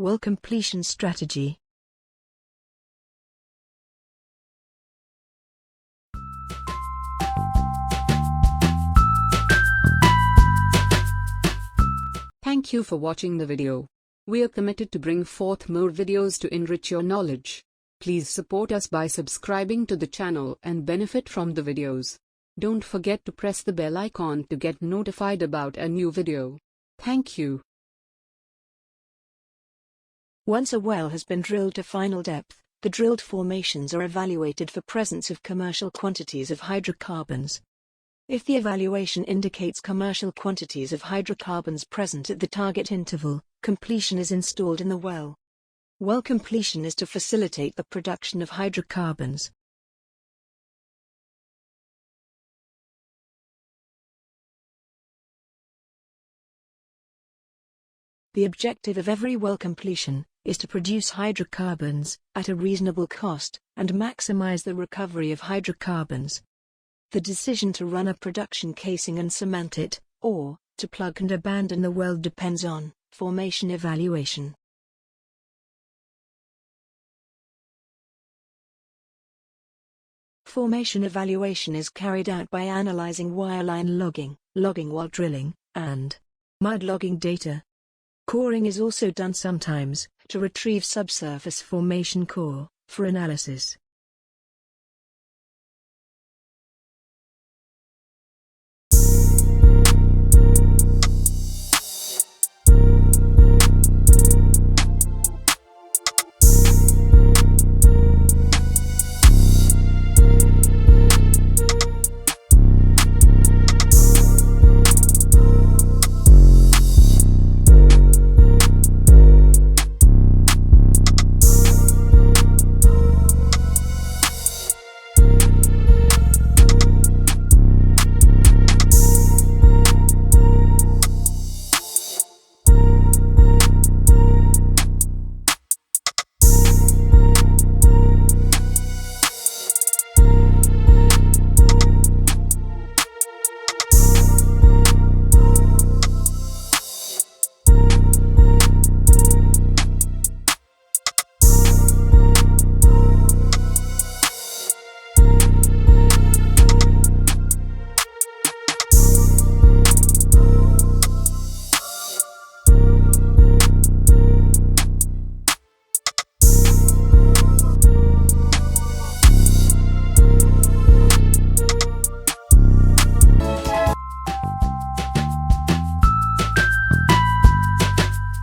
Well completion strategy. Thank you for watching the video. We are committed to bring forth more videos to enrich your knowledge. Please support us by subscribing to the channel and benefit from the videos. Don't forget to press the bell icon to get notified about a new video. Thank you. Once a well has been drilled to final depth, the drilled formations are evaluated for presence of commercial quantities of hydrocarbons. If the evaluation indicates commercial quantities of hydrocarbons present at the target interval, completion is installed in the well. Well completion is to facilitate the production of hydrocarbons. The objective of every well completion is to produce hydrocarbons at a reasonable cost and maximize the recovery of hydrocarbons. The decision to run a production casing and cement it, or to plug and abandon the well depends on formation evaluation. Formation evaluation is carried out by analyzing wireline logging, logging while drilling, and mud logging data. Coring is also done sometimes, to retrieve subsurface formation core, for analysis.